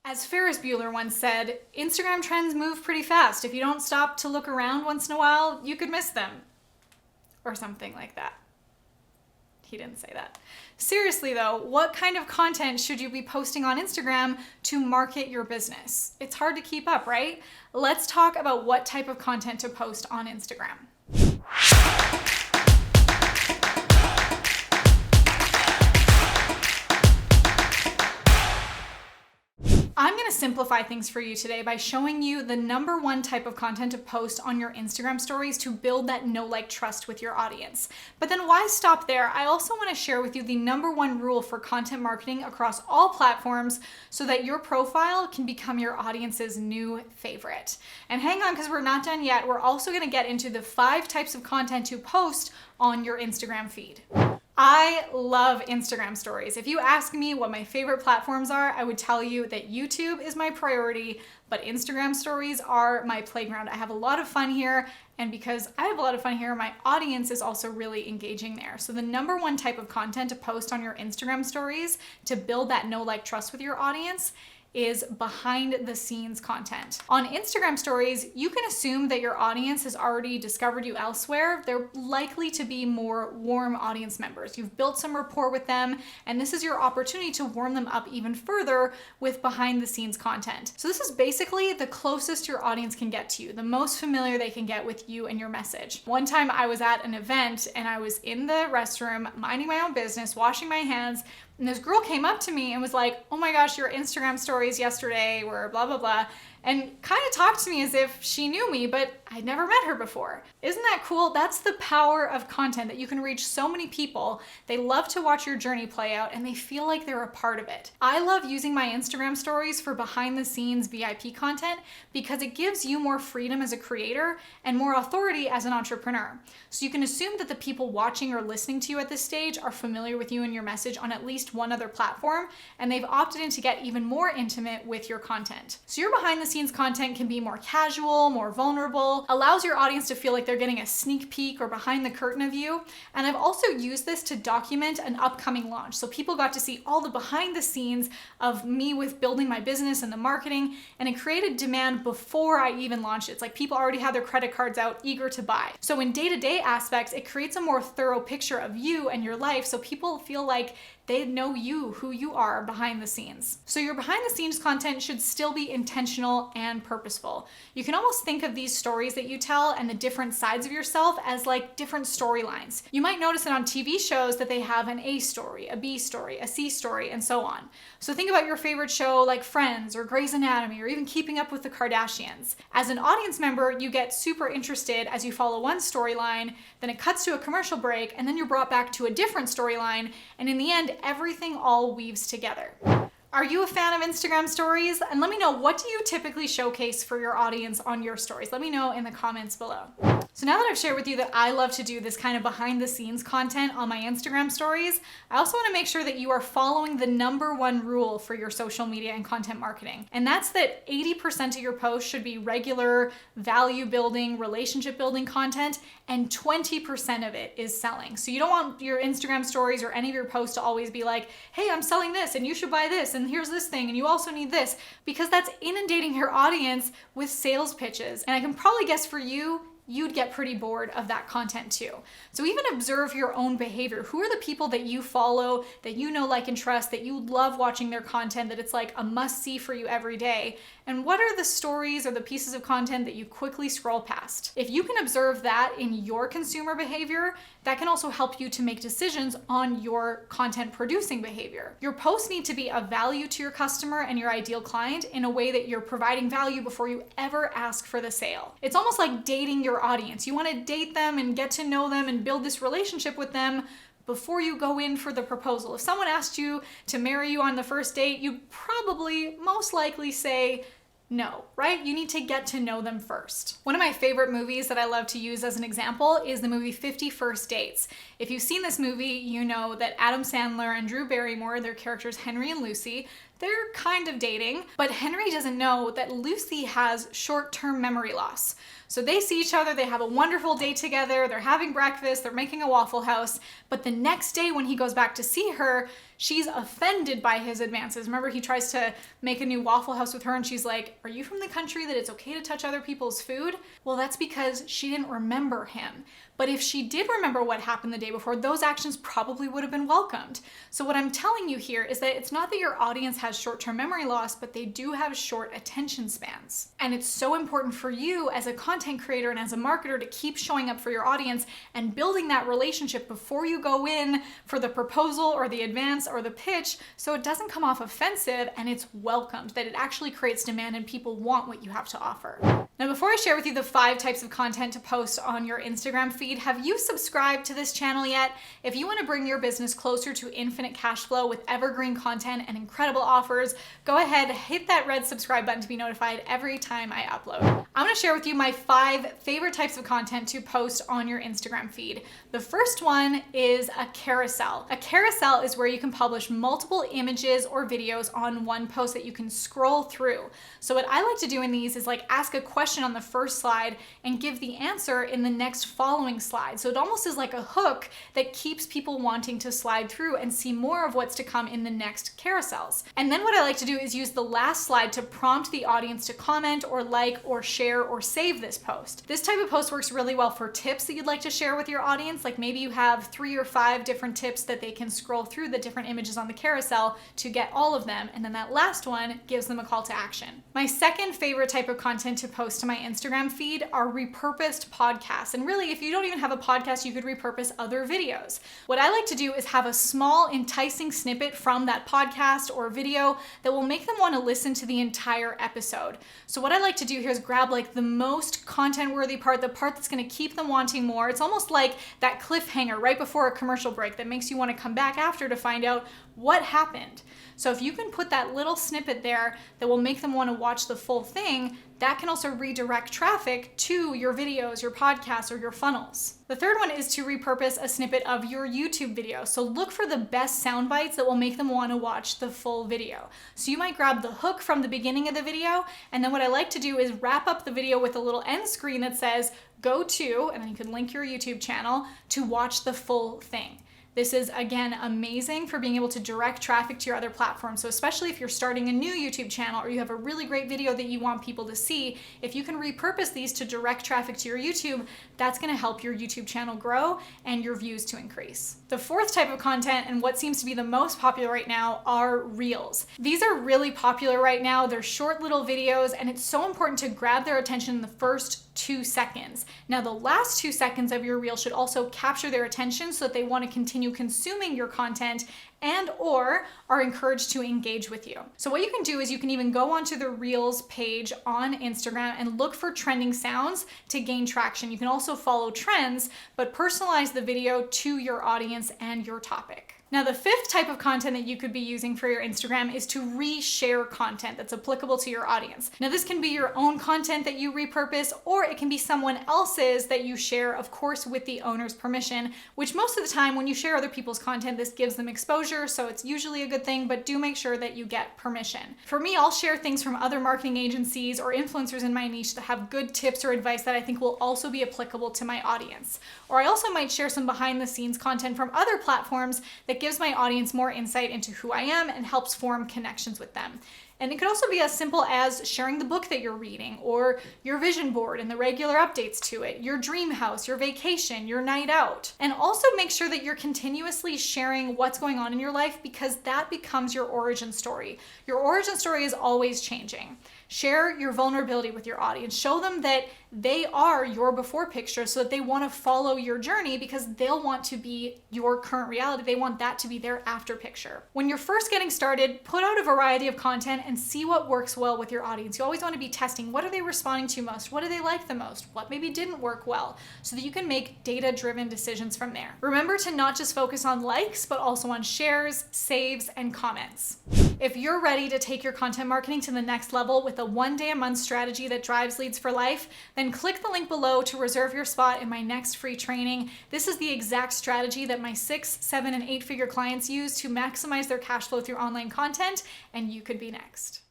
As Ferris Bueller once said, Instagram trends move pretty fast. If you don't stop to look around once in a while, you could miss them. Or something like that. He didn't say that. Seriously though, what kind of content should you be posting on Instagram to market your business? It's hard to keep up, right? Let's talk about what type of content to post on Instagram. I'm going to simplify things for you today by showing you the number one type of content to post on your Instagram stories to build that know, like, trust with your audience. But then why stop there? I also want to share with you the number one rule for content marketing across all platforms so that your profile can become your audience's new favorite. And hang on, because we're not done yet. We're also going to get into the 5 types of content to post on your Instagram feed. I love Instagram stories. If you ask me what my favorite platforms are, I would tell you that YouTube is my priority, but Instagram stories are my playground. I have a lot of fun here, and because I have a lot of fun here, my audience is also really engaging there. So the number one type of content to post on your Instagram stories to build that know, like, trust with your audience is behind the scenes content. On Instagram stories, you can assume that your audience has already discovered you elsewhere. They're likely to be more warm audience members. You've built some rapport with them, and this is your opportunity to warm them up even further with behind the scenes content. So this is basically the closest your audience can get to you, the most familiar they can get with you and your message. One time I was at an event and I was in the restroom, minding my own business, washing my hands, and this girl came up to me and was like, "Oh my gosh, your Instagram stories yesterday were blah, blah, blah," and kind of talked to me as if she knew me, but I'd never met her before. Isn't that cool? That's the power of content, that you can reach so many people. They love to watch your journey play out and they feel like they're a part of it. I love using my Instagram stories for behind the scenes VIP content because it gives you more freedom as a creator and more authority as an entrepreneur. So you can assume that the people watching or listening to you at this stage are familiar with you and your message on at least one other platform, and they've opted in to get even more intimate with your content. So your behind the scenes content can be more casual, more vulnerable, allows your audience to feel like they're getting a sneak peek or behind the curtain of you. And I've also used this to document an upcoming launch. So people got to see all the behind the scenes of me with building my business and the marketing, and it created demand before I even launched it. It's like people already had their credit cards out, eager to buy. So in day-to-day aspects, it creates a more thorough picture of you and your life, so people feel like they know you, who you are behind the scenes. So your behind the scenes content should still be intentional and purposeful. You can almost think of these stories that you tell and the different sides of yourself as like different storylines. You might notice that on TV shows that they have an A story, a B story, a C story, and so on. So think about your favorite show like Friends or Grey's Anatomy or even Keeping Up with the Kardashians. As an audience member, you get super interested as you follow one storyline, then it cuts to a commercial break, and then you're brought back to a different storyline, and in the end, everything all weaves together. Are you a fan of Instagram stories? And let me know, what do you typically showcase for your audience on your stories? Let me know in the comments below. So now that I've shared with you that I love to do this kind of behind the scenes content on my Instagram stories, I also want to make sure that you are following the number one rule for your social media and content marketing. And that's that 80% of your posts should be regular, value building, relationship building content, and 20% of it is selling. So you don't want your Instagram stories or any of your posts to always be like, "Hey, I'm selling this and you should buy this and here's this thing and you also need this," because that's inundating your audience with sales pitches. And I can probably guess for you, you'd get pretty bored of that content too. So even observe your own behavior. Who are the people that you follow, that you know, like, and trust, that you love watching their content, that it's like a must-see for you every day? And what are the stories or the pieces of content that you quickly scroll past? If you can observe that in your consumer behavior, that can also help you to make decisions on your content producing behavior. Your posts need to be of value to your customer and your ideal client in a way that you're providing value before you ever ask for the sale. It's almost like dating your audience. You want to date them and get to know them and build this relationship with them before you go in for the proposal. If someone asked you to marry you on the first date, you'd probably most likely say no, right? You need to get to know them first. One of my favorite movies that I love to use as an example is the movie 50 First Dates. If you've seen this movie, you know that Adam Sandler and Drew Barrymore, their characters Henry and Lucy, they're kind of dating, but Henry doesn't know that Lucy has short-term memory loss. So they see each other, they have a wonderful day together, they're having breakfast, they're making a Waffle House, but the next day when he goes back to see her, She's offended by his advances. Remember, he tries to make a new Waffle House with her and she's like, are you from the country that it's okay to touch other people's food? Well, that's because she didn't remember him. But if she did remember what happened the day before, those actions probably would have been welcomed. So what I'm telling you here is that it's not that your audience has short-term memory loss, but they do have short attention spans. And it's so important for you as a content creator and as a marketer to keep showing up for your audience and building that relationship before you go in for the proposal or the advance or the pitch, so it doesn't come off offensive and it's welcomed, that it actually creates demand and people want what you have to offer. Now, before I share with you the 5 types of content to post on your Instagram feed, have you subscribed to this channel yet? If you want to bring your business closer to infinite cash flow with evergreen content and incredible offers, go ahead, hit that red subscribe button to be notified every time I upload. I'm going to share with you my 5 favorite types of content to post on your Instagram feed. The first one is a carousel. A carousel is where you can publish multiple images or videos on one post that you can scroll through. So what I like to do in these is like ask a question on the first slide and give the answer in the next following slide. So it almost is like a hook that keeps people wanting to slide through and see more of what's to come in the next carousels. And then what I like to do is use the last slide to prompt the audience to comment or like or share or save this post. This type of post works really well for tips that you'd like to share with your audience. Like maybe you have 3 or 5 different tips that they can scroll through the different images on the carousel to get all of them. And then that last one gives them a call to action. My second favorite type of content to post to my Instagram feed are repurposed podcasts. And really, if you don't even have a podcast, you could repurpose other videos. What I like to do is have a small, enticing snippet from that podcast or video that will make them want to listen to the entire episode. So what I like to do here is grab like the most content-worthy part, the part that's going to keep them wanting more. It's almost like that cliffhanger right before a commercial break that makes you want to come back after to find out what happened. So if you can put that little snippet there that will make them want to watch the full thing, that can also redirect traffic to your videos, your podcasts, or your funnels. The third one is to repurpose a snippet of your YouTube video. So look for the best sound bites that will make them want to watch the full video. So you might grab the hook from the beginning of the video, and then what I like to do is wrap up the video with a little end screen that says, go to, and then you can link your YouTube channel to watch the full thing. This is, again, amazing for being able to direct traffic to your other platforms. So especially if you're starting a new YouTube channel or you have a really great video that you want people to see, if you can repurpose these to direct traffic to your YouTube, that's gonna help your YouTube channel grow and your views to increase. The fourth type of content, and what seems to be the most popular right now, are Reels. These are really popular right now. They're short little videos, and it's so important to grab their attention in the first 2 seconds. Now, the last 2 seconds of your reel should also capture their attention so that they want to continue consuming your content and or are encouraged to engage with you. So what you can do is you can even go onto the Reels page on Instagram and look for trending sounds to gain traction. You can also follow trends, but personalize the video to your audience and your topic. Now, the fifth type of content that you could be using for your Instagram is to reshare content that's applicable to your audience. Now, this can be your own content that you repurpose, or it can be someone else's that you share, of course, with the owner's permission, which most of the time when you share other people's content, this gives them exposure, so it's usually a good thing, but do make sure that you get permission. For me, I'll share things from other marketing agencies or influencers in my niche that have good tips or advice that I think will also be applicable to my audience. Or I also might share some behind the scenes content from other platforms that gives my audience more insight into who I am and helps form connections with them. And it could also be as simple as sharing the book that you're reading, or your vision board and the regular updates to it, your dream house, your vacation, your night out. And also make sure that you're continuously sharing what's going on in your life, because that becomes your origin story. Your origin story is always changing. Share your vulnerability with your audience. Show them that they are your before picture so that they want to follow your journey, because they'll want to be your current reality. They want that to be their after picture. When you're first getting started, put out a variety of content and see what works well with your audience. You always want to be testing. What are they responding to most? What do they like the most? What maybe didn't work well? So that you can make data-driven decisions from there. Remember to not just focus on likes, but also on shares, saves, and comments. If you're ready to take your content marketing to the next level with a 1 day a month strategy that drives leads for life, then click the link below to reserve your spot in my next free training. This is the exact strategy that my 6, 7, and 8 figure clients use to maximize their cash flow through online content, and you could be next.